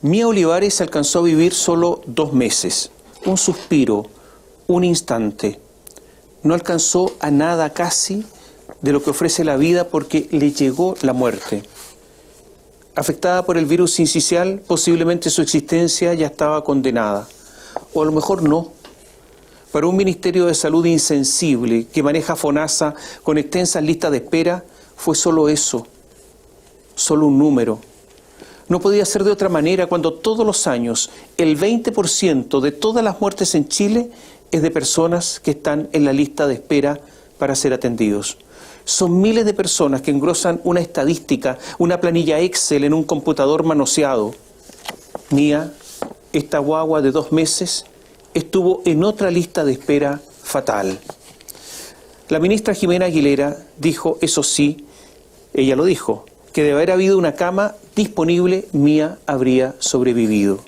Mía Olivares alcanzó a vivir solo 2 meses, un suspiro, un instante. No alcanzó a nada casi de lo que ofrece la vida porque le llegó la muerte. Afectada por el virus sincicial, posiblemente su existencia ya estaba condenada. O a lo mejor no. Para un Ministerio de Salud insensible que maneja FONASA con extensas listas de espera, fue solo eso, solo un número. No podía ser de otra manera cuando todos los años el 20% de todas las muertes en Chile es de personas que están en la lista de espera para ser atendidos. Son miles de personas que engrosan una estadística, una planilla Excel en un computador manoseado. Mía, esta guagua de 2 meses, estuvo en otra lista de espera fatal. La ministra Jimena Aguilera dijo, eso sí, ella lo dijo, que de haber habido una cama disponible, Mía habría sobrevivido.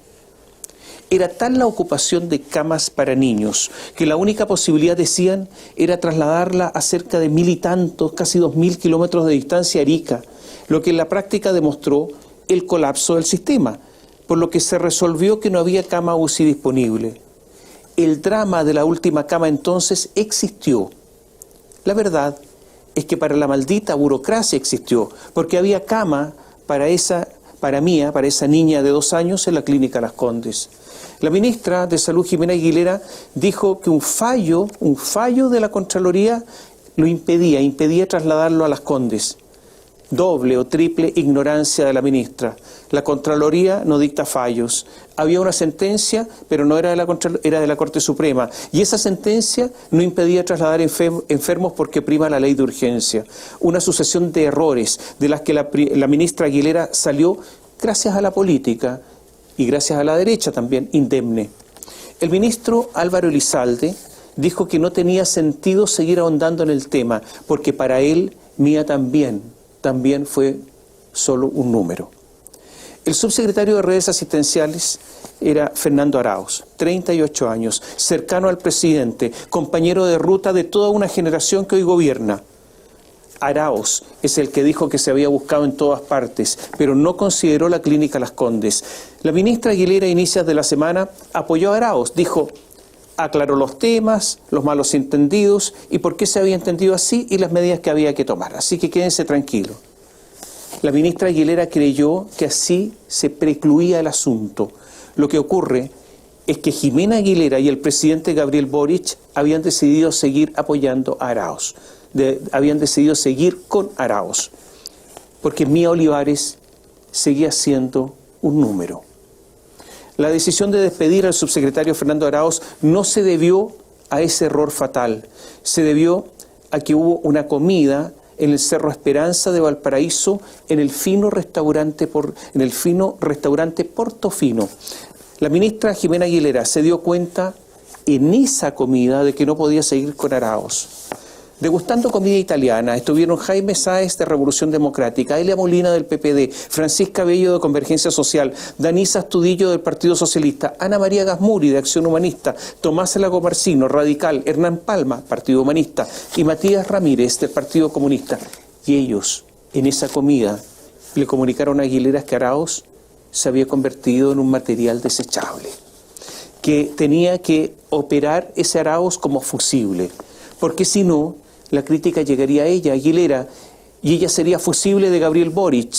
Era tal la ocupación de camas para niños que la única posibilidad, decían, era trasladarla a cerca de 1.000 y tantos, casi 2.000 kilómetros de distancia a Arica, lo que en la práctica demostró el colapso del sistema, por lo que se resolvió que no había cama UCI disponible. El drama de la última cama entonces existió. La verdad es que para la maldita burocracia existió, porque había cama para esa niña de 2 años en la clínica Las Condes. La ministra de Salud, Jimena Aguilera, dijo que un fallo de la Contraloría lo impedía trasladarlo a Las Condes. Doble o triple ignorancia de la ministra. La Contraloría no dicta fallos. Había una sentencia, pero no era de la Contraloría, era de la Corte Suprema. Y esa sentencia no impedía trasladar enfermos porque prima la ley de urgencia. Una sucesión de errores de las que la ministra Aguilera salió, gracias a la política y gracias a la derecha también, indemne. El ministro Álvaro Elizalde dijo que no tenía sentido seguir ahondando en el tema, porque para él, Mía también fue solo un número. El subsecretario de Redes Asistenciales era Fernando Arauz, 38 años, cercano al presidente, compañero de ruta de toda una generación que hoy gobierna. Arauz es el que dijo que se había buscado en todas partes, pero no consideró la clínica Las Condes. La ministra Aguilera, a inicios de la semana, apoyó a Arauz, dijo, aclaró los temas, los malos entendidos y por qué se había entendido así y las medidas que había que tomar. Así que quédense tranquilos. La ministra Aguilera creyó que así se precluía el asunto. Lo que ocurre es que Jimena Aguilera y el presidente Gabriel Boric habían decidido seguir apoyando a Arauz. Habían decidido seguir con Arauz. Porque Mía Olivares seguía siendo un número. La decisión de despedir al subsecretario Fernando Arauz no se debió a ese error fatal. Se debió a que hubo una comida en el Cerro Esperanza de Valparaíso, en el fino restaurante Portofino. La ministra Jimena Aguilera se dio cuenta en esa comida de que no podía seguir con Arauz. Degustando comida italiana estuvieron Jaime Sáez de Revolución Democrática, Elia Molina del PPD, Francisca Bello de Convergencia Social, Danisa Astudillo del Partido Socialista, Ana María Gasmuri de Acción Humanista, Tomás Lagomarcino, Radical, Hernán Palma, Partido Humanista, y Matías Ramírez del Partido Comunista. Y ellos, en esa comida, le comunicaron a Aguilera que Arauz se había convertido en un material desechable, que tenía que operar ese Arauz como fusible, porque si no, la crítica llegaría a ella, Aguilera, y ella sería fusible de Gabriel Boric.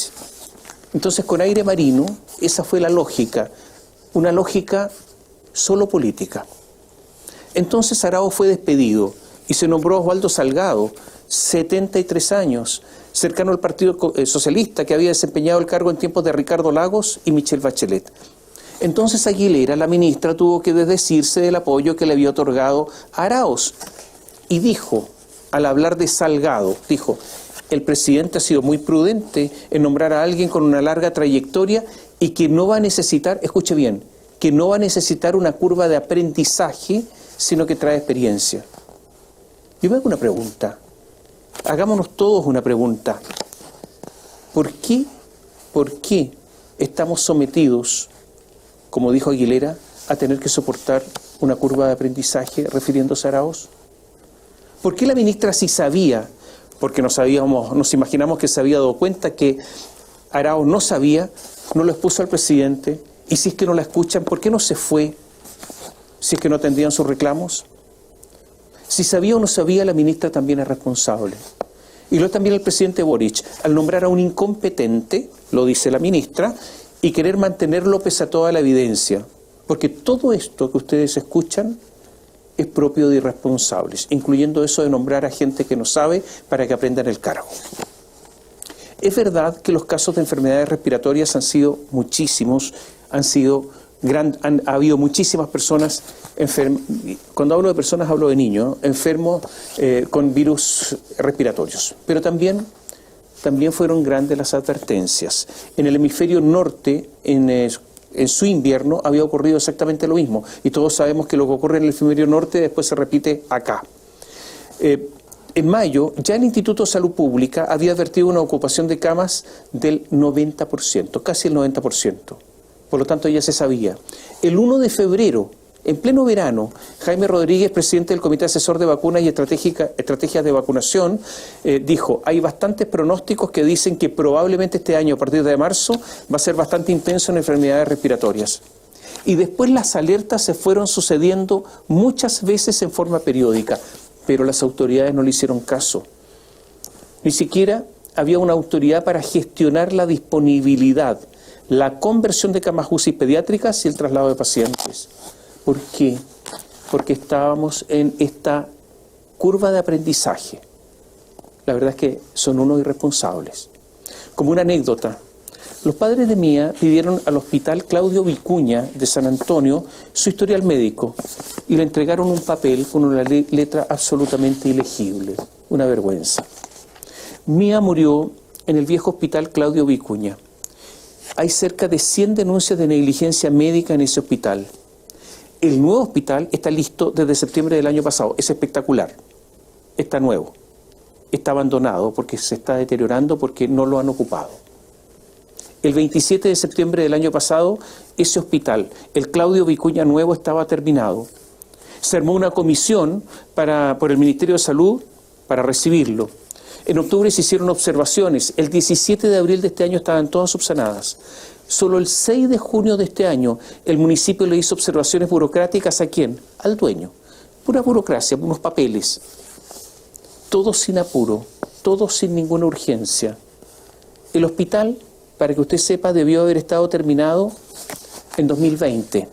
Entonces, con aire marino, esa fue la lógica, una lógica solo política. Entonces Arauz fue despedido y se nombró a Osvaldo Salgado, 73 años, cercano al Partido Socialista, que había desempeñado el cargo en tiempos de Ricardo Lagos y Michelle Bachelet. Entonces Aguilera, la ministra, tuvo que desdecirse del apoyo que le había otorgado a Arauz. Y dijo, al hablar de Salgado, dijo, el presidente ha sido muy prudente en nombrar a alguien con una larga trayectoria y que no va a necesitar, escuche bien, que no va a necesitar una curva de aprendizaje, sino que trae experiencia. Yo me hago una pregunta, hagámonos todos una pregunta. ¿Por qué estamos sometidos, como dijo Aguilera, a tener que soportar una curva de aprendizaje refiriéndose a Arauz? ¿Por qué la ministra sí sabía? Porque nos imaginamos que se había dado cuenta que Arauz no sabía, no lo expuso al presidente Y si es que no la escuchan, ¿por qué no se fue? Si es que no atendían sus reclamos. Si sabía o no sabía, la ministra también es responsable. Y lo es también el presidente Boric, al nombrar a un incompetente, lo dice la ministra, y querer mantenerlo pese a toda la evidencia. Porque todo esto que ustedes escuchan es propio de irresponsables, incluyendo eso de nombrar a gente que no sabe para que aprendan el cargo. Es verdad que los casos de enfermedades respiratorias han sido muchísimos, ha habido muchísimas personas enfermas. Cuando hablo de personas hablo de niños, enfermos con virus respiratorios. Pero también fueron grandes las advertencias. En el hemisferio norte, en su invierno, había ocurrido exactamente lo mismo. Y todos sabemos que lo que ocurre en el hemisferio norte después se repite acá. En mayo, ya el Instituto de Salud Pública había advertido una ocupación de camas del 90%, casi el 90%. Por lo tanto, ya se sabía. El 1 de febrero, en pleno verano, Jaime Rodríguez, presidente del Comité Asesor de Vacunas y Estrategias de Vacunación, dijo, hay bastantes pronósticos que dicen que probablemente este año, a partir de marzo, va a ser bastante intenso en enfermedades respiratorias. Y después las alertas se fueron sucediendo muchas veces en forma periódica, pero las autoridades no le hicieron caso. Ni siquiera había una autoridad para gestionar la disponibilidad, la conversión de camas UCI pediátricas y el traslado de pacientes. ¿Por qué? Porque estábamos en esta curva de aprendizaje. La verdad es que son unos irresponsables. Como una anécdota, los padres de Mía pidieron al Hospital Claudio Vicuña de San Antonio su historial médico y le entregaron un papel con una letra absolutamente ilegible. Una vergüenza. Mía murió en el viejo Hospital Claudio Vicuña. Hay cerca de 100 denuncias de negligencia médica en ese hospital. El nuevo hospital está listo desde septiembre del año pasado. Es espectacular. Está nuevo. Está abandonado porque se está deteriorando porque no lo han ocupado. El 27 de septiembre del año pasado, ese hospital, el Claudio Vicuña nuevo, estaba terminado. Se armó una comisión por el Ministerio de Salud para recibirlo. En octubre se hicieron observaciones. El 17 de abril de este año estaban todas subsanadas. Solo el 6 de junio de este año el municipio le hizo observaciones burocráticas ¿a quién? Al dueño. Pura burocracia, unos papeles. Todo sin apuro, todo sin ninguna urgencia. El hospital, para que usted sepa, debió haber estado terminado en 2020.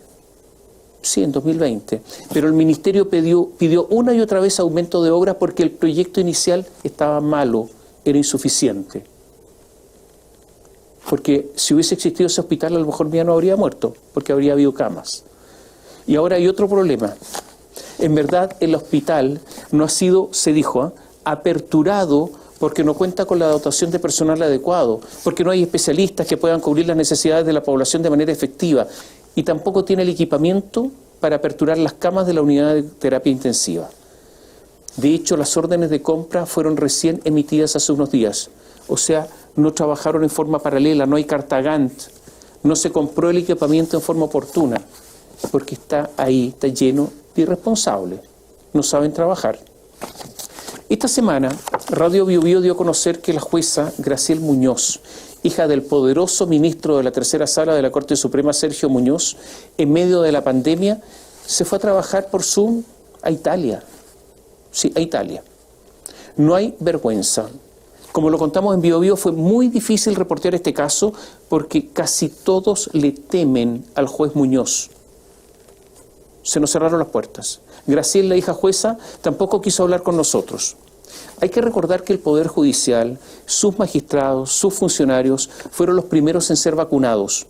Sí, en 2020. Pero el ministerio pidió una y otra vez aumento de obras porque el proyecto inicial estaba malo, era insuficiente. Porque si hubiese existido ese hospital, a lo mejor Mía no habría muerto, porque habría habido camas. Y ahora hay otro problema. En verdad, el hospital no ha sido, se dijo, aperturado porque no cuenta con la dotación de personal adecuado, porque no hay especialistas que puedan cubrir las necesidades de la población de manera efectiva, y tampoco tiene el equipamiento para aperturar las camas de la unidad de terapia intensiva. De hecho, las órdenes de compra fueron recién emitidas hace unos días. O sea, no trabajaron en forma paralela, no hay carta Gantt, no se compró el equipamiento en forma oportuna, porque está ahí, está lleno de irresponsables, no saben trabajar. Esta semana, Radio Biobío dio a conocer que la jueza Graciel Muñoz, hija del poderoso ministro de la tercera sala de la Corte Suprema, Sergio Muñoz, en medio de la pandemia, se fue a trabajar por Zoom a Italia. Sí, a Italia. No hay vergüenza. Como lo contamos en Biobío, fue muy difícil reportear este caso porque casi todos le temen al juez Muñoz. Se nos cerraron las puertas. Graciel, la hija jueza, tampoco quiso hablar con nosotros. Hay que recordar que el Poder Judicial, sus magistrados, sus funcionarios, fueron los primeros en ser vacunados.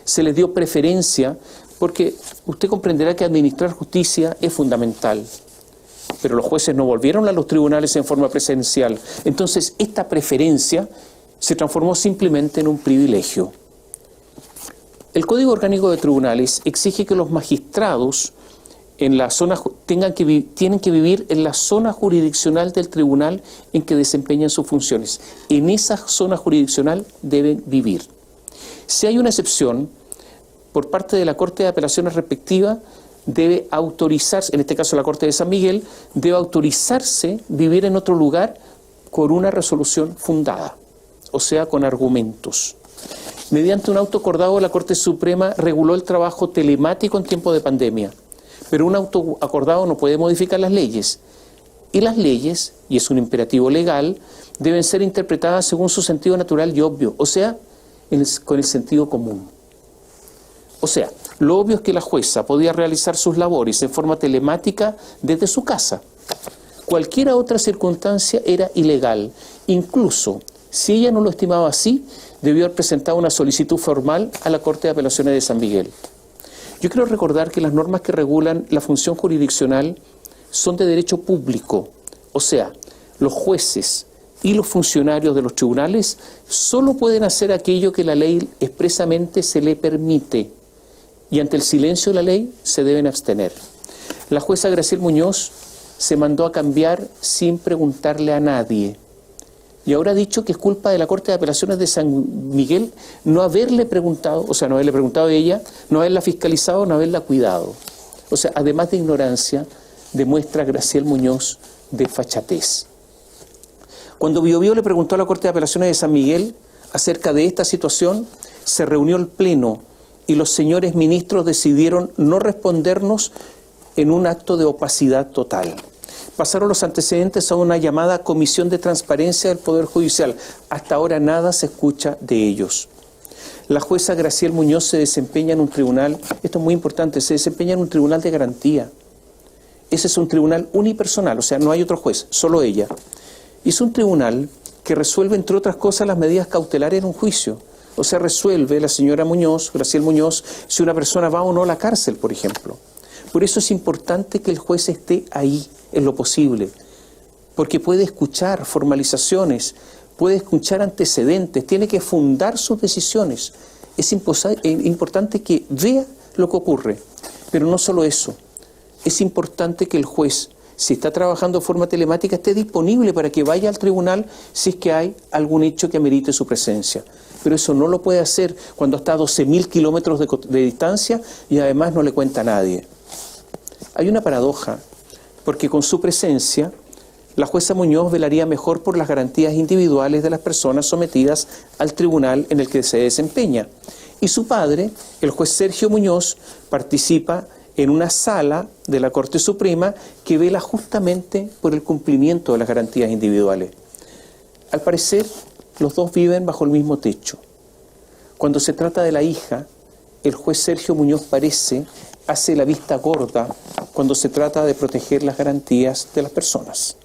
Se les dio preferencia porque usted comprenderá que administrar justicia es fundamental. Pero los jueces no volvieron a los tribunales en forma presencial. Entonces, esta preferencia se transformó simplemente en un privilegio. El Código Orgánico de Tribunales exige que los magistrados en la zona tienen que vivir en la zona jurisdiccional del tribunal en que desempeñan sus funciones. En esa zona jurisdiccional deben vivir. Si hay una excepción, por parte de la Corte de Apelaciones respectiva, debe autorizarse, en este caso la Corte de San Miguel, debe autorizarse vivir en otro lugar con una resolución fundada, o sea, con argumentos. Mediante un auto acordado, la Corte Suprema reguló el trabajo telemático en tiempo de pandemia. Pero un auto acordado no puede modificar las leyes. Y las leyes, y es un imperativo legal, deben ser interpretadas según su sentido natural y obvio, o sea, con el sentido común. O sea, lo obvio es que la jueza podía realizar sus labores en forma telemática desde su casa. Cualquier otra circunstancia era ilegal. Incluso, si ella no lo estimaba así, debió haber presentado una solicitud formal a la Corte de Apelaciones de San Miguel. Yo quiero recordar que las normas que regulan la función jurisdiccional son de derecho público, o sea, los jueces y los funcionarios de los tribunales solo pueden hacer aquello que la ley expresamente se le permite, y ante el silencio de la ley se deben abstener. La jueza Graciel Muñoz se mandó a cambiar sin preguntarle a nadie, y ahora ha dicho que es culpa de la Corte de Apelaciones de San Miguel no haberle preguntado, o sea, no haberle preguntado a ella, no haberla fiscalizado, no haberla cuidado. O sea, además de ignorancia, demuestra Graciel Muñoz desfachatez. Cuando Biobío le preguntó a la Corte de Apelaciones de San Miguel acerca de esta situación, se reunió el Pleno y los señores ministros decidieron no respondernos en un acto de opacidad total. Pasaron los antecedentes a una llamada Comisión de Transparencia del Poder Judicial. Hasta ahora nada se escucha de ellos. La jueza Graciel Muñoz se desempeña en un tribunal, esto es muy importante, se desempeña en un tribunal de garantía. Ese es un tribunal unipersonal, o sea, no hay otro juez, solo ella. Y es un tribunal que resuelve, entre otras cosas, las medidas cautelares en un juicio. O sea, resuelve la señora Muñoz, Graciel Muñoz, si una persona va o no a la cárcel, por ejemplo. Por eso es importante que el juez esté ahí, en lo posible, porque puede escuchar formalizaciones, puede escuchar antecedentes, tiene que fundar sus decisiones. Es importante que vea lo que ocurre, pero no solo eso. Es importante que el juez, si está trabajando de forma telemática, esté disponible para que vaya al tribunal si es que hay algún hecho que amerite su presencia. Pero eso no lo puede hacer cuando está a 12.000 kilómetros de distancia y además no le cuenta a nadie. Hay una paradoja, porque con su presencia, la jueza Muñoz velaría mejor por las garantías individuales de las personas sometidas al tribunal en el que se desempeña. Y su padre, el juez Sergio Muñoz, participa en una sala de la Corte Suprema que vela justamente por el cumplimiento de las garantías individuales. Al parecer, los dos viven bajo el mismo techo. Cuando se trata de la hija, el juez Sergio Muñoz hace la vista gorda cuando se trata de proteger las garantías de las personas.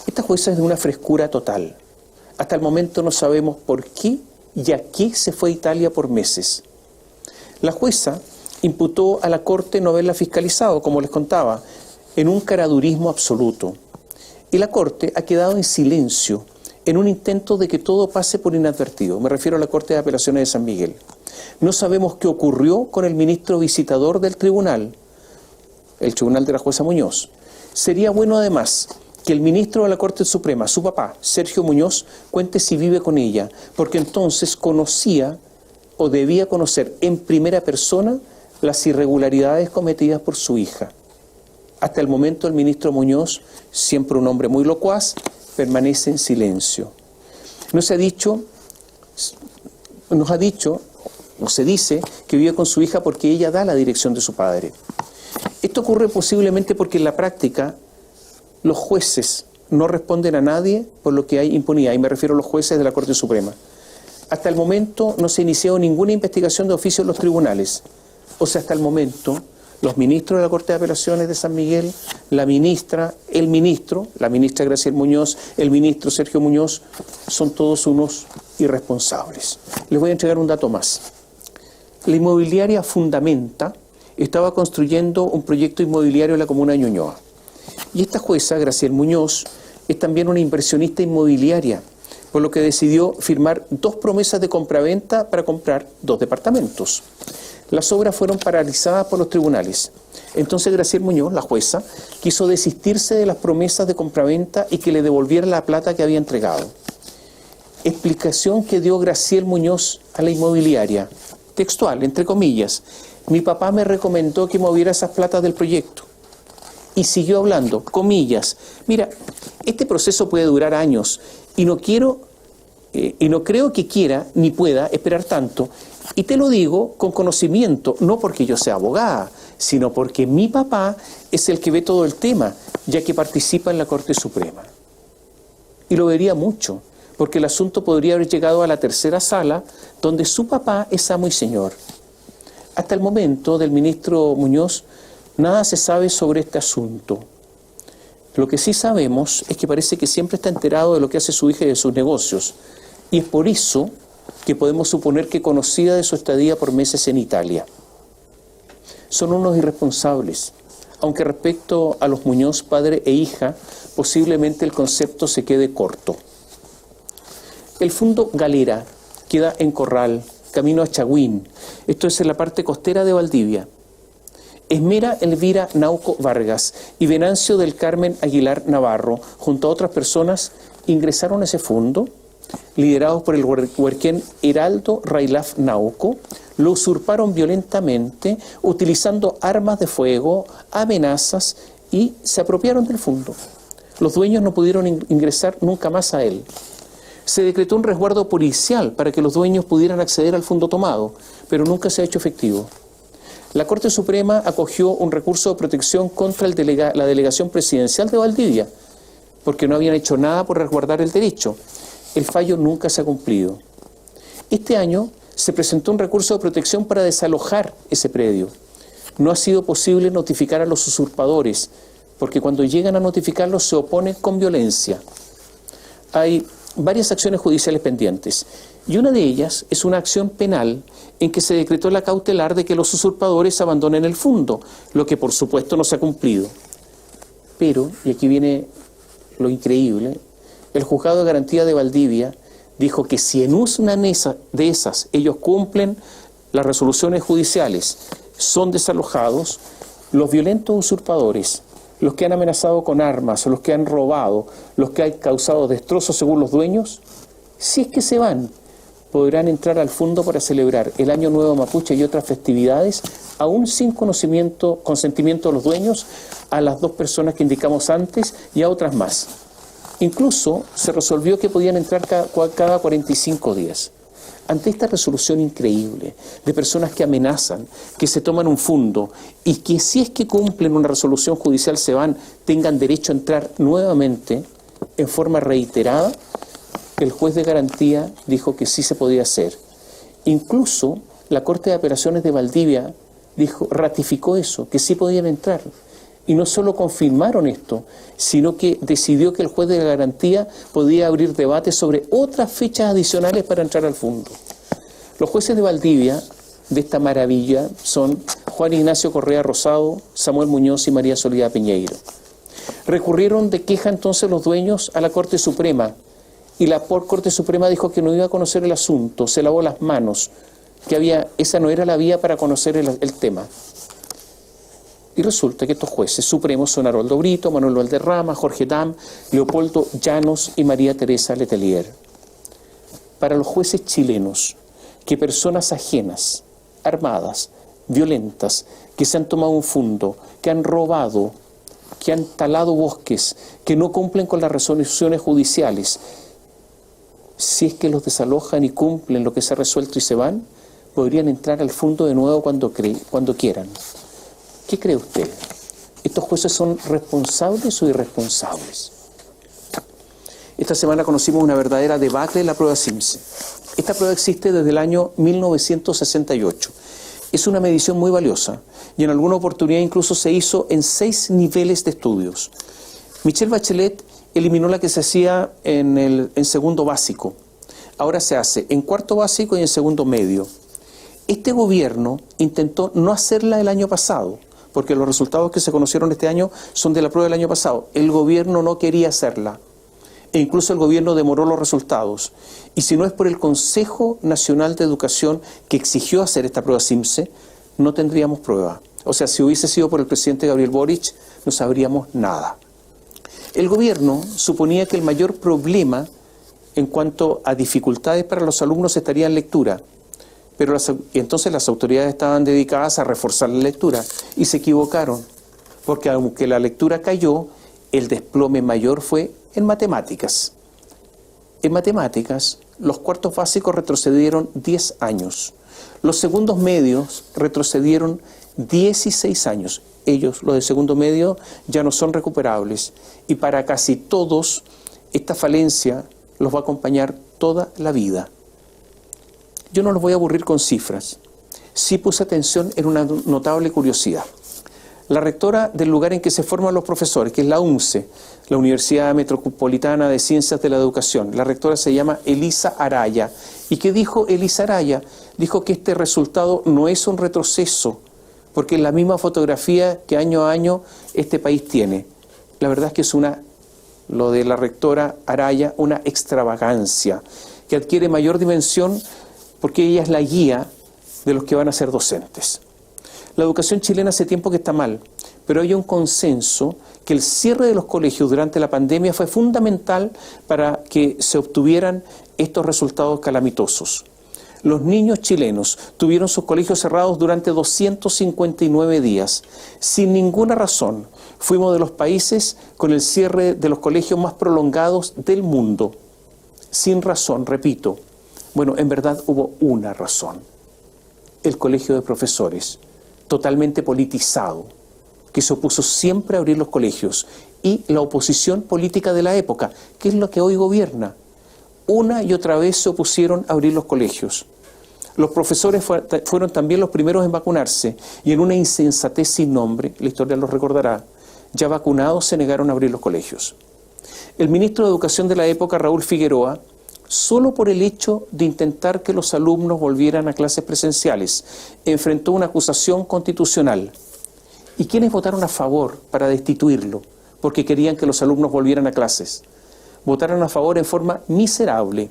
Esta jueza es de una frescura total. Hasta el momento no sabemos por qué y a qué se fue a Italia por meses. La jueza imputó a la Corte no haberla fiscalizado, como les contaba, en un caradurismo absoluto. Y la Corte ha quedado en silencio en un intento de que todo pase por inadvertido. Me refiero a la Corte de Apelaciones de San Miguel. No sabemos qué ocurrió con el ministro visitador del tribunal, el tribunal de la jueza Muñoz. Sería bueno además que el ministro de la Corte Suprema, su papá, Sergio Muñoz, cuente si vive con ella, porque entonces conocía o debía conocer en primera persona las irregularidades cometidas por su hija. Hasta el momento el ministro Muñoz, siempre un hombre muy locuaz, permanece en silencio. Se dice que vive con su hija porque ella da la dirección de su padre. Esto ocurre posiblemente porque en la práctica los jueces no responden a nadie por lo que hay impunidad, y me refiero a los jueces de la Corte Suprema. Hasta el momento no se inició ninguna investigación de oficio en los tribunales. O sea, hasta el momento, los ministros de la Corte de Apelaciones de San Miguel, la ministra, el ministro, la ministra Graciel Muñoz, el ministro Sergio Muñoz, son todos unos irresponsables. Les voy a entregar un dato más. La inmobiliaria Fundamenta estaba construyendo un proyecto inmobiliario en la comuna de Ñuñoa. Y esta jueza, Graciel Muñoz, es también una inversionista inmobiliaria, por lo que decidió firmar 2 promesas de compraventa para comprar 2 departamentos. Las obras fueron paralizadas por los tribunales. Entonces Graciel Muñoz, la jueza, quiso desistirse de las promesas de compraventa y que le devolviera la plata que había entregado. Explicación que dio Graciel Muñoz a la inmobiliaria, textual, entre comillas: mi papá me recomendó que moviera esas platas del proyecto. Y siguió hablando, comillas: mira, este proceso puede durar años y no quiero Y no creo que quiera ni pueda esperar tanto. Y te lo digo con conocimiento, no porque yo sea abogada, sino porque mi papá es el que ve todo el tema, ya que participa en la Corte Suprema. Y lo vería mucho, porque el asunto podría haber llegado a la tercera sala, donde su papá es amo y señor. Hasta el momento del ministro Muñoz, nada se sabe sobre este asunto. Lo que sí sabemos es que parece que siempre está enterado de lo que hace su hija y de sus negocios. Y es por eso que podemos suponer que conocía de su estadía por meses en Italia. Son unos irresponsables, aunque respecto a los Muñoz, padre e hija, posiblemente el concepto se quede corto. El Fundo Galera queda en Corral, camino a Chagüín, esto es en la parte costera de Valdivia. Esmera Elvira Nauco Vargas y Venancio del Carmen Aguilar Navarro, junto a otras personas, ingresaron a ese fondo, liderados por el huerquén Heraldo Railaf Nauco, lo usurparon violentamente, utilizando armas de fuego, amenazas, y se apropiaron del fondo. Los dueños no pudieron ingresar nunca más a él. Se decretó un resguardo policial para que los dueños pudieran acceder al fondo tomado, pero nunca se ha hecho efectivo. La Corte Suprema acogió un recurso de protección contra la delegación presidencial de Valdivia, porque no habían hecho nada por resguardar el derecho. El fallo nunca se ha cumplido. Este año se presentó un recurso de protección para desalojar ese predio. No ha sido posible notificar a los usurpadores, porque cuando llegan a notificarlos se oponen con violencia. Hay varias acciones judiciales pendientes, y una de ellas es una acción penal en que se decretó la cautelar de que los usurpadores abandonen el fondo, lo que por supuesto no se ha cumplido. Pero, y aquí viene lo increíble, el Juzgado de Garantía de Valdivia dijo que si en una de esas ellos cumplen las resoluciones judiciales, son desalojados, los violentos usurpadores, los que han amenazado con armas, los que han robado, los que han causado destrozos según los dueños, si es que se van, podrán entrar al fondo para celebrar el Año Nuevo Mapuche y otras festividades, aún sin consentimiento de los dueños, a las dos personas que indicamos antes y a otras más. Incluso se resolvió que podían entrar cada 45 días. Ante esta resolución increíble de personas que amenazan, que se toman un fondo y que si es que cumplen una resolución judicial se van, tengan derecho a entrar nuevamente en forma reiterada, el juez de garantía dijo que sí se podía hacer. Incluso la Corte de Apelaciones de Valdivia ratificó eso, que sí podían entrar. Y no solo confirmaron esto, sino que decidió que el juez de la garantía podía abrir debate sobre otras fechas adicionales para entrar al fondo. Los jueces de Valdivia, de esta maravilla, son Juan Ignacio Correa Rosado, Samuel Muñoz y María Soledad Piñeiro. Recurrieron de queja entonces los dueños a la Corte Suprema, y la Corte Suprema dijo que no iba a conocer el asunto, se lavó las manos, que esa no era la vía para conocer el tema. Y resulta que estos jueces supremos son Haroldo Brito, Manuel Valderrama, Jorge Dam, Leopoldo Llanos y María Teresa Letelier. Para los jueces chilenos, que personas ajenas, armadas, violentas, que se han tomado un fondo, que han robado, que han talado bosques, que no cumplen con las resoluciones judiciales, si es que los desalojan y cumplen lo que se ha resuelto y se van, podrían entrar al fondo de nuevo cuando quieran. ¿Qué cree usted? ¿Estos jueces son responsables o irresponsables? Esta semana conocimos una verdadera debacle en la prueba Simpson. Esta prueba existe desde el año 1968. Es una medición muy valiosa y en alguna oportunidad incluso se hizo en 6 niveles de estudios. Michelle Bachelet eliminó la que se hacía en segundo básico. Ahora se hace en cuarto básico y en segundo medio. Este gobierno intentó no hacerla el año pasado, porque los resultados que se conocieron este año son de la prueba del año pasado. El gobierno no quería hacerla, e incluso el gobierno demoró los resultados. Y si no es por el Consejo Nacional de Educación que exigió hacer esta prueba Simpson, no tendríamos prueba. O sea, si hubiese sido por el presidente Gabriel Boric, no sabríamos nada. El gobierno suponía que el mayor problema en cuanto a dificultades para los alumnos estaría en lectura. Pero entonces las autoridades estaban dedicadas a reforzar la lectura y se equivocaron, porque aunque la lectura cayó, el desplome mayor fue en matemáticas. En matemáticas, los cuartos básicos retrocedieron 10 años. Los segundos medios retrocedieron 16 años. Ellos, los de segundo medio, ya no son recuperables. Y para casi todos, esta falencia los va a acompañar toda la vida. Yo no los voy a aburrir con cifras. Sí puse atención en una notable curiosidad. La rectora del lugar en que se forman los profesores, que es la UNCE, la Universidad Metropolitana de Ciencias de la Educación, la rectora se llama Elisa Araya. ¿Y qué dijo Elisa Araya? Dijo que este resultado no es un retroceso, porque es la misma fotografía que año a año este país tiene. La verdad es que es lo de la rectora Araya, una extravagancia, que adquiere mayor dimensión porque ella es la guía de los que van a ser docentes. La educación chilena hace tiempo que está mal, pero hay un consenso que el cierre de los colegios durante la pandemia fue fundamental para que se obtuvieran estos resultados calamitosos. Los niños chilenos tuvieron sus colegios cerrados durante 259 días. Sin ninguna razón, fuimos de los países con el cierre de los colegios más prolongados del mundo. Sin razón, repito. Bueno, en verdad hubo una razón. El colegio de profesores, totalmente politizado, que se opuso siempre a abrir los colegios, y la oposición política de la época, que es lo que hoy gobierna. Una y otra vez se opusieron a abrir los colegios. Los profesores fueron también los primeros en vacunarse, y en una insensatez sin nombre, la historia los recordará, ya vacunados se negaron a abrir los colegios. El ministro de Educación de la época, Raúl Figueroa, solo por el hecho de intentar que los alumnos volvieran a clases presenciales, enfrentó una acusación constitucional. ¿Y quiénes votaron a favor para destituirlo? Porque querían que los alumnos volvieran a clases. Votaron a favor en forma miserable.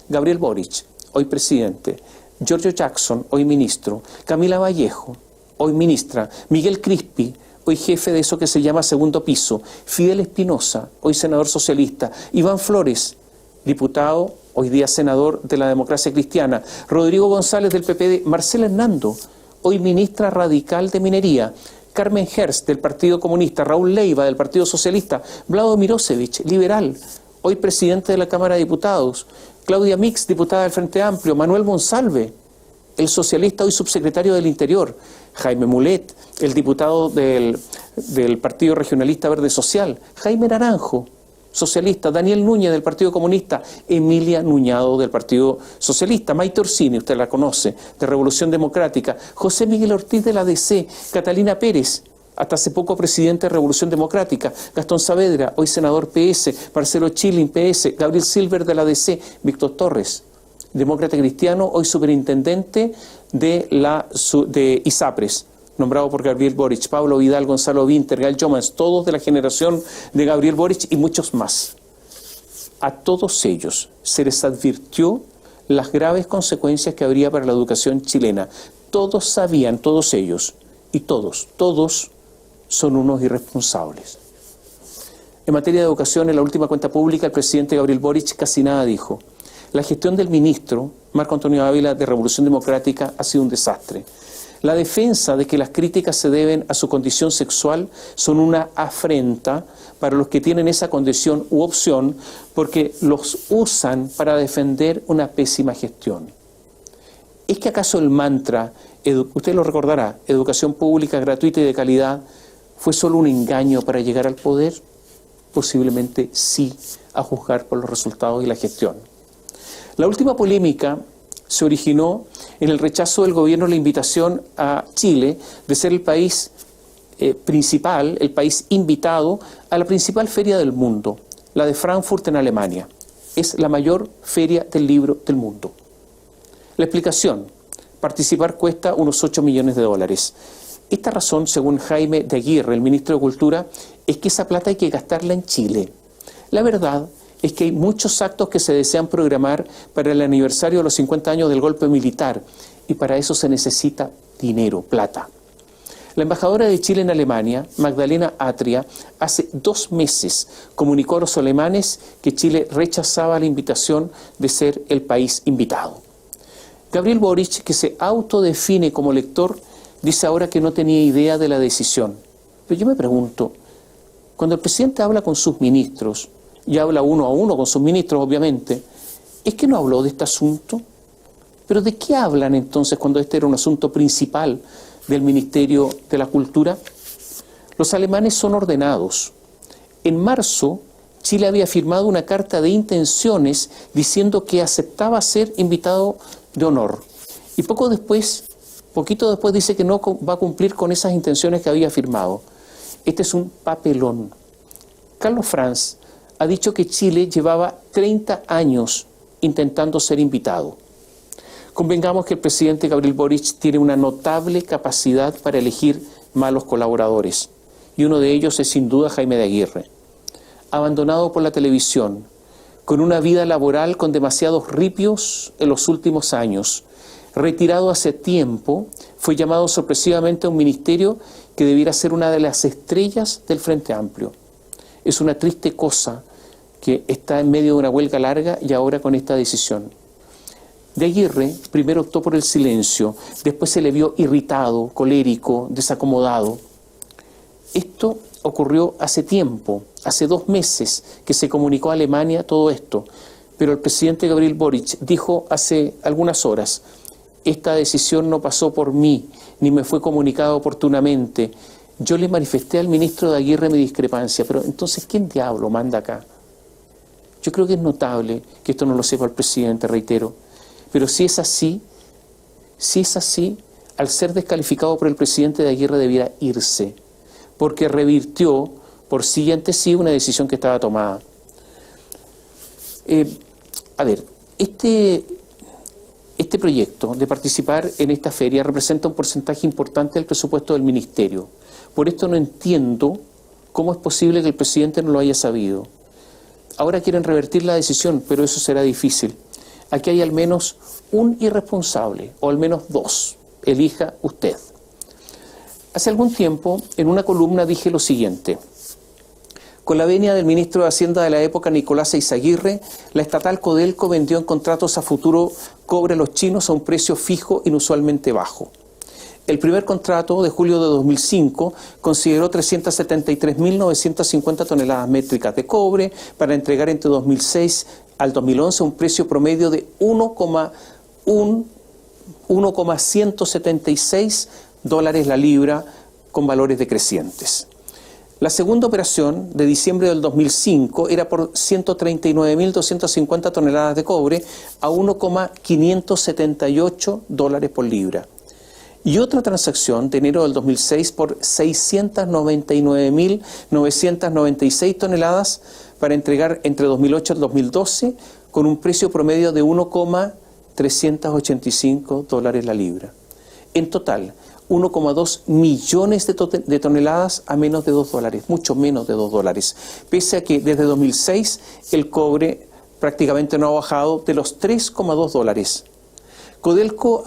Gabriel Boric, hoy presidente; Giorgio Jackson, hoy ministro; Camila Vallejo, hoy ministra; Miguel Crispi, hoy jefe de eso que se llama segundo piso; Fidel Espinosa, hoy senador socialista; Iván Flores, diputado, hoy día senador de la Democracia Cristiana; Rodrigo González del PPD; Marcela Hernando, hoy ministra radical de Minería; Carmen Hertz del Partido Comunista; Raúl Leiva del Partido Socialista; Vlado Mirosevich, liberal, hoy presidente de la Cámara de Diputados; Claudia Mix, diputada del Frente Amplio; Manuel Monsalve, el socialista, hoy subsecretario del Interior; Jaime Mulet, el diputado del Partido Regionalista Verde Social; Jaime Naranjo, socialista; Daniel Núñez del Partido Comunista; Emilia Nuñado del Partido Socialista; Maite Orsini, usted la conoce, de Revolución Democrática; José Miguel Ortiz de la DC; Catalina Pérez, hasta hace poco presidente de Revolución Democrática; Gastón Saavedra, hoy senador PS; Marcelo Chilin, PS; Gabriel Silver de la DC; Víctor Torres, demócrata cristiano, hoy superintendente de ISAPRES, nombrado por Gabriel Boric; Pablo Vidal, Gonzalo Vinter, Gael Jomans, todos de la generación de Gabriel Boric, y muchos más. A todos ellos se les advirtió las graves consecuencias que habría para la educación chilena. Todos sabían, todos ellos, y todos son unos irresponsables. En materia de educación, en la última cuenta pública, el presidente Gabriel Boric casi nada dijo. La gestión del ministro Marco Antonio Ávila de Revolución Democrática ha sido un desastre. La defensa de que las críticas se deben a su condición sexual son una afrenta para los que tienen esa condición u opción, porque los usan para defender una pésima gestión. ¿Es que acaso el mantra, usted lo recordará, educación pública gratuita y de calidad, fue solo un engaño para llegar al poder? Posiblemente sí, a juzgar por los resultados y la gestión. La última polémica se originó en el rechazo del gobierno a la invitación a Chile de ser el país principal, el país invitado a la principal feria del mundo, la de Frankfurt en Alemania. Es la mayor feria del libro del mundo. La explicación: participar cuesta unos 8 millones de dólares. Esta razón, según Jaime de Aguirre, el ministro de Cultura, es que esa plata hay que gastarla en Chile. La verdad es que hay muchos actos que se desean programar para el aniversario de los 50 años del golpe militar, y para eso se necesita dinero, plata. La embajadora de Chile en Alemania, Magdalena Atria, hace 2 meses comunicó a los alemanes que Chile rechazaba la invitación de ser el país invitado. Gabriel Boric, que se autodefine como lector, dice ahora que no tenía idea de la decisión. Pero yo me pregunto, cuando el presidente habla con sus ministros, y habla uno a uno con sus ministros, obviamente, es que no habló de este asunto. ¿Pero de qué hablan entonces cuando este era un asunto principal del Ministerio de la Cultura? Los alemanes son ordenados. En marzo, Chile había firmado una carta de intenciones diciendo que aceptaba ser invitado de honor. Y poquito después dice que no va a cumplir con esas intenciones que había firmado. Este es un papelón. Carlos Franz ha dicho que Chile llevaba 30 años intentando ser invitado. Convengamos que el presidente Gabriel Boric tiene una notable capacidad para elegir malos colaboradores, y uno de ellos es sin duda Jaime de Aguirre. Abandonado por la televisión, con una vida laboral con demasiados ripios en los últimos años, retirado hace tiempo, fue llamado sorpresivamente a un ministerio que debiera ser una de las estrellas del Frente Amplio. Es una triste cosa que está en medio de una huelga larga y ahora con esta decisión. De Aguirre primero optó por el silencio, después se le vio irritado, colérico, desacomodado. Esto ocurrió hace tiempo, hace 2 meses que se comunicó a Alemania todo esto, pero el presidente Gabriel Boric dijo hace algunas horas: esta decisión no pasó por mí, ni me fue comunicada oportunamente. Yo le manifesté al ministro de Aguirre mi discrepancia, pero entonces, ¿quién diablo manda acá? Yo creo que es notable que esto no lo sepa el presidente, reitero. Pero si es así, al ser descalificado por el presidente de Aguirre debiera irse, porque revirtió por sí y ante sí una decisión que estaba tomada. Este proyecto de participar en esta feria representa un porcentaje importante del presupuesto del ministerio. Por esto no entiendo cómo es posible que el presidente no lo haya sabido. Ahora quieren revertir la decisión, pero eso será difícil. Aquí hay al menos un irresponsable, o al menos 2. Elija usted. Hace algún tiempo, en una columna dije lo siguiente: con la venia del ministro de Hacienda de la época, Nicolás Eyzaguirre, la estatal Codelco vendió en contratos a futuro cobre a los chinos a un precio fijo inusualmente bajo. El primer contrato, de julio de 2005, consideró 373.950 toneladas métricas de cobre para entregar entre 2006 al 2011 un precio promedio de 1,176 dólares la libra, con valores decrecientes. La segunda operación, de diciembre del 2005, era por 139.250 toneladas de cobre a 1,578 dólares por libra. Y otra transacción de enero del 2006 por 699.996 toneladas para entregar entre 2008 y 2012 con un precio promedio de 1,385 dólares la libra. En total, 1,2 millones de toneladas a menos de 2 dólares, mucho menos de 2 dólares, pese a que desde 2006 el cobre prácticamente no ha bajado de los 3,2 dólares. Codelco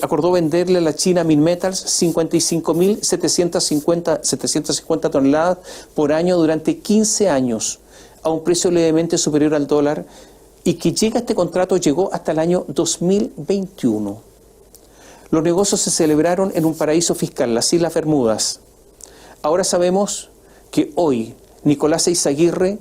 acordó venderle a la China Minmetals 55.750 toneladas por año durante 15 años, a un precio levemente superior al dólar, y que este contrato llegó hasta el año 2021. Los negocios se celebraron en un paraíso fiscal, las Islas Bermudas. Ahora sabemos que hoy Nicolás Eyzaguirre,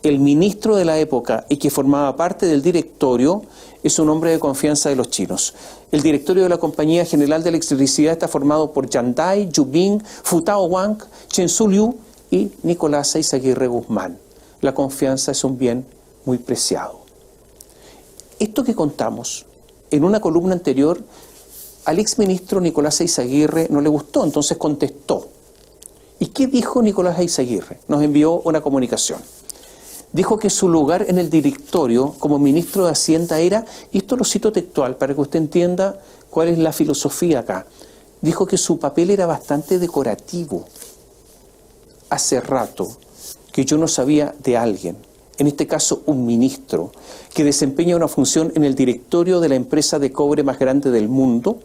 el ministro de la época y que formaba parte del directorio, es un hombre de confianza de los chinos. El directorio de la Compañía General de Electricidad está formado por Yan Dai, Yu Bing, Futao Wang, Chen Su Liu y Nicolás Eyzaguirre Guzmán. La confianza es un bien muy preciado. Esto que contamos en una columna anterior, al exministro Nicolás Eyzaguirre no le gustó, entonces contestó. ¿Y qué dijo Nicolás Eyzaguirre? Nos envió una comunicación. Dijo que su lugar en el directorio como ministro de Hacienda era, y esto lo cito textual para que usted entienda cuál es la filosofía acá, dijo que su papel era bastante decorativo. Hace rato que yo no sabía de alguien, en este caso un ministro, que desempeña una función en el directorio de la empresa de cobre más grande del mundo,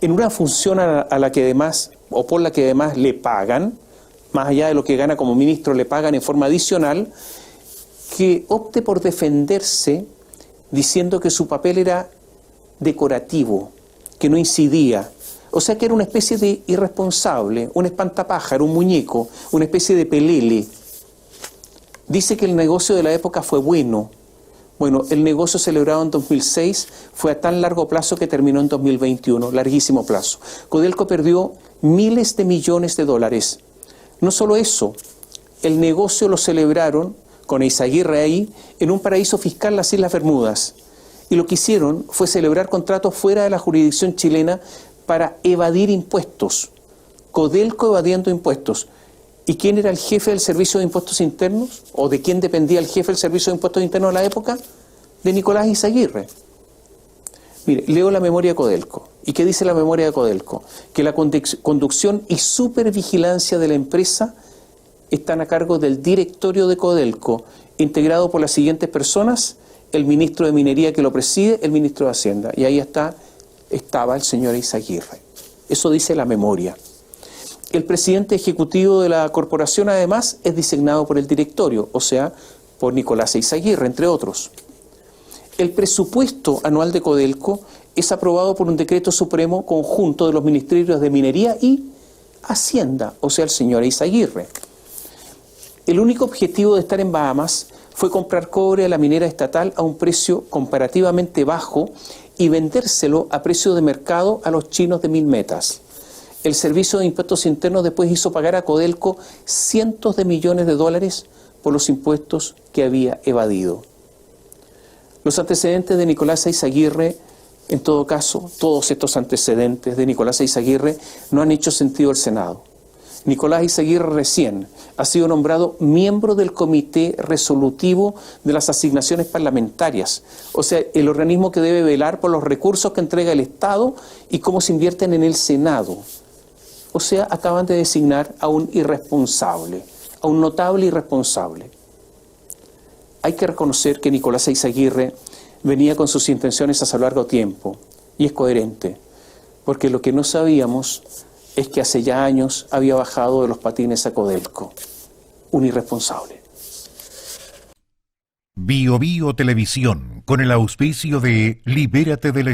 en una función a la que además, o por la que además le pagan, más allá de lo que gana como ministro, le pagan en forma adicional, que opte por defenderse diciendo que su papel era decorativo, que no incidía. O sea que era una especie de irresponsable, un espantapájaro, un muñeco, una especie de pelele. Dice que el negocio de la época fue bueno. Bueno, el negocio celebrado en 2006 fue a tan largo plazo que terminó en 2021, larguísimo plazo. Codelco perdió miles de millones de dólares. No solo eso, el negocio lo celebraron con Eizaguirre ahí, en un paraíso fiscal, las Islas Bermudas. Y lo que hicieron fue celebrar contratos fuera de la jurisdicción chilena para evadir impuestos. Codelco evadiendo impuestos. ¿Y quién era el jefe del Servicio de Impuestos Internos? ¿O de quién dependía el jefe del Servicio de Impuestos Internos en la época? De Nicolás Eizaguirre. Mire, leo la memoria de Codelco. ¿Y qué dice la memoria de Codelco? Que la conducción y supervigilancia de la empresa están a cargo del directorio de Codelco, integrado por las siguientes personas: el ministro de Minería que lo preside, el ministro de Hacienda. Y ahí estaba el señor Eizaguirre. Eso dice la memoria. El presidente ejecutivo de la corporación, además, es designado por el directorio, o sea, por Nicolás Eizaguirre, entre otros. El presupuesto anual de Codelco es aprobado por un decreto supremo conjunto de los ministerios de Minería y Hacienda, o sea, el señor Eizaguirre. El único objetivo de estar en Bahamas fue comprar cobre a la minera estatal a un precio comparativamente bajo y vendérselo a precio de mercado a los chinos de 1000 metas. El Servicio de Impuestos Internos después hizo pagar a Codelco cientos de millones de dólares por los impuestos que había evadido. Los antecedentes de Nicolás Eizaguirre, en todo caso, todos estos antecedentes de Nicolás Eizaguirre no han hecho sentido al Senado. Nicolás Eizaguirre recién ha sido nombrado miembro del Comité Resolutivo de las Asignaciones Parlamentarias, o sea, el organismo que debe velar por los recursos que entrega el Estado y cómo se invierten en el Senado. O sea, acaban de designar a un irresponsable, a un notable irresponsable. Hay que reconocer que Nicolás Eizaguirre venía con sus intenciones hace largo tiempo, y es coherente, porque lo que no sabíamos es que hace ya años había bajado de los patines a Codelco. Un irresponsable. Bio Bio Televisión, con el auspicio de Libérate del